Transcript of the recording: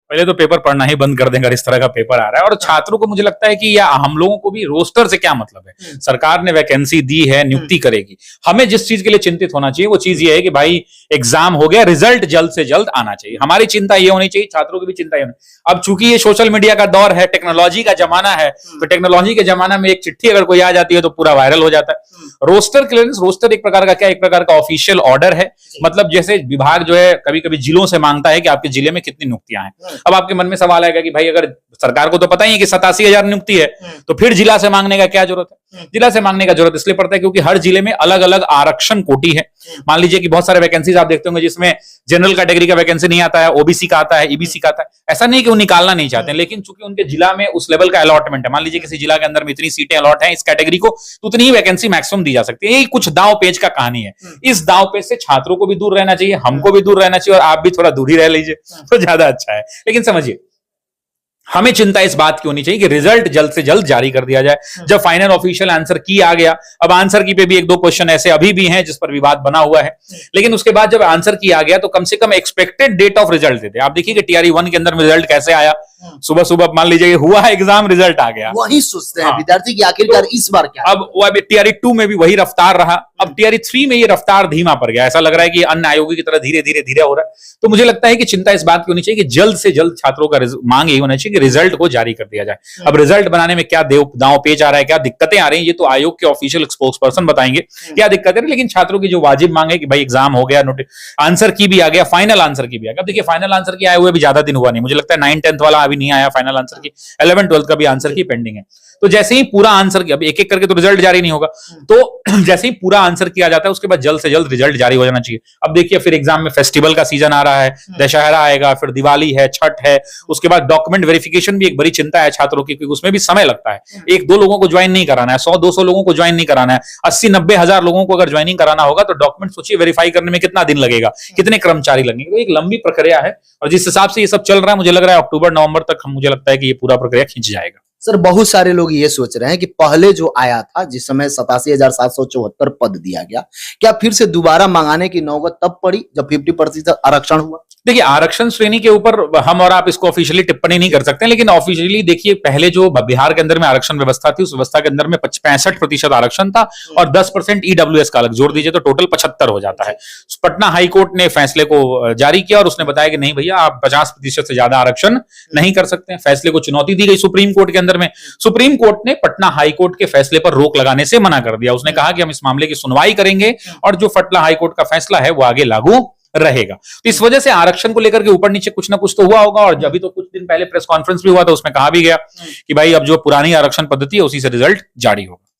पहले तो पेपर पढ़ना ही बंद कर देंगे अगर इस तरह का पेपर आ रहा है। और छात्रों को मुझे लगता है कि या हम लोगों को भी रोस्टर से क्या मतलब है, सरकार ने वैकेंसी दी है, नियुक्ति करेगी। हमें जिस चीज के लिए चिंतित होना चाहिए वो चीज ये है कि भाई एग्जाम हो गया, रिजल्ट जल्द से जल्द आना चाहिए। हमारी चिंता ये होनी चाहिए, छात्रों की भी चिंता ये होनी। अब चूंकि ये सोशल मीडिया का दौर है, टेक्नोलॉजी का जमाना है, तो टेक्नोलॉजी के जमाना में एक चिट्ठी अगर कोई आ जाती है तो पूरा वायरल हो जाता है। रोस्टर क्लियरेंस, रोस्टर एक प्रकार का क्या, एक प्रकार का ऑफिशियल ऑर्डर है। मतलब जैसे विभाग जो है कभी कभी जिलों से मांगता है कि आपके जिले में कितनी नियुक्तियां हैं। अब आपके मन में सवाल आएगा कि भाई अगर सरकार को तो पता ही है कि 87,000 नियुक्ति है, तो फिर जिला से मांगने का क्या जरूरत है? जिला से मांगने का जरूरत इसलिए पड़ता है क्योंकि हर जिले में अलग अलग आरक्षण कोटि है। मान लीजिए कि बहुत सारे वैकेंसीज आप देखते होंगे जिसमें जनरल कैटेगरी का वैकेंसी नहीं आता है, ओबीसी का आता है, ईबीसी का आता है। ऐसा नहीं कि वो निकालना नहीं चाहते, लेकिन चूंकि उनके जिला में उस लेवल का अलॉटमेंट है, मान लीजिए किसी जिला के अंदर में इतनी सीटें अलॉट है इस कैटेगरी को, तो उतनी ही वैकेंसी मैक्सिमम दी जा सकती है। यही कुछ दांव पेच का कहानी है। इस दांव पेच से छात्रों को भी दूर रहना चाहिए, हमको भी दूर रहना चाहिए, और आप भी थोड़ा दूर ही रह लीजिए तो ज्यादा अच्छा है। लेकिन समझिए, हमें चिंता इस बात की होनी चाहिए कि रिजल्ट जल्द से जल्द जारी कर दिया जाए। जब फाइनल ऑफिशियल आंसर की आ गया, अब आंसर की पे भी एक दो क्वेश्चन ऐसे अभी भी हैं जिस पर विवाद बना हुआ है, लेकिन उसके बाद जब आंसर की आ गया तो कम से कम एक्सपेक्टेड डेट ऑफ रिजल्ट देते। आप देखिए कि टीआरई 1 के अंदर में रिजल्ट कैसे आया, सुबह सुबह मान लीजिए हुआ एग्जाम, रिजल्ट आ गया, वही सोचते हैं विद्यार्थी की आखिरकार इस बार क्या। अब वो अभी टीआरई 2 में भी वही रफ्तार रहा, अब टीआरई 3 में ये रफ्तार धीमा पड़ गया। ऐसा लग रहा है कि अन्य आयोगों की तरह धीरे धीरे धीरे हो रहा है। तो मुझे लगता है कि चिंता इस बात की होनी चाहिए कि जल्द से जल्द छात्रों का मांग यही होना चाहिए कि रिजल्ट को जारी कर दिया जाए। अब रिजल्ट बनाने में क्या दांव पेच आ रहा है, क्या दिक्कतें आ रही हैं, ये तो आयोग के ऑफिशियल स्पोक्स पर्सन बताएंगे क्या दिक्कतें। लेकिन छात्रों की जो वाजिब मांग है कि भाई एग्जाम हो गया, आंसर की भी आ गया, फाइनल आंसर की भी आ गया। अब देखिए फाइनल आंसर की आए हुए भी ज्यादा दिन हुआ नहीं, मुझे लगता है 9-10th वाला अभी नहीं आया फाइनल आंसर की, 11-12th का भी आंसर की पेंडिंग है। तो जैसे ही पूरा आंसर किया, अब एक एक करके तो रिजल्ट जारी नहीं होगा, तो जैसे ही पूरा आंसर किया जाता है उसके बाद जल्द से जल्द रिजल्ट जारी हो जाना चाहिए। अब देखिए फिर एग्जाम में फेस्टिवल का सीजन आ रहा है, दशहरा आएगा, फिर दिवाली है, छठ है, उसके बाद डॉक्यूमेंट वेरिफिकेशन भी एक बड़ी चिंता है छात्रों की, क्योंकि उसमें भी समय लगता है। 1-2 लोगों को ज्वाइन नहीं कराना है, 100-200 लोगों को ज्वाइन नहीं कराना है, 80-90 हजार लोगों को अगर ज्वाइनिंग कराना होगा तो डॉक्यूमेंट सोचिए वेरीफाई करने में कितना दिन लगेगा, कितने कर्मचारी लगेंगे। तो एक लंबी प्रक्रिया है, और जिस हिसाब से ये सब चल रहा है मुझे लग रहा है अक्टूबर-नवंबर तक मुझे लगता है कि ये पूरा प्रक्रिया खींच जाएगा। सर बहुत सारे लोग ये सोच रहे हैं कि पहले जो आया था जिस समय 87,774 पद दिया गया, क्या फिर से दोबारा मंगाने की नौबत तब पड़ी जब 50% आरक्षण हुआ? देखिए आरक्षण श्रेणी के ऊपर हम और आप इसको ऑफिशियली टिप्पणी नहीं कर सकते, लेकिन ऑफिशियली देखिए पहले जो बिहार के अंदर में आरक्षण व्यवस्था थी उस व्यवस्था के अंदर में 65% आरक्षण था और 10% ईडब्ल्यूएस का अलग जोड़ दीजिए तो टोटल 75 हो जाता है। पटना हाईकोर्ट ने फैसले को जारी किया और उसने बताया कि नहीं भैया आप 50% से ज्यादा आरक्षण नहीं कर सकते। फैसले को चुनौती दी गई सुप्रीम कोर्ट के अंदर में। सुप्रीम कोर्ट ने पटना हाईकोर्ट के फैसले पर रोक लगाने से मना कर दिया। उसने कहा कि हम इस मामले की सुनवाई करेंगे और जो पटना हाईकोर्ट का फैसला है वो आगे लागू रहेगा। तो इस वजह से आरक्षण को लेकर के ऊपर नीचे कुछ ना कुछ तो हुआ होगा, और अभी तो कुछ दिन पहले प्रेस कॉन्फ्रेंस भी हुआ था, उसमें कहा भी गया कि भाई अब जो पुरानी आरक्षण पद्धति है उसी से रिजल्ट जारी होगा।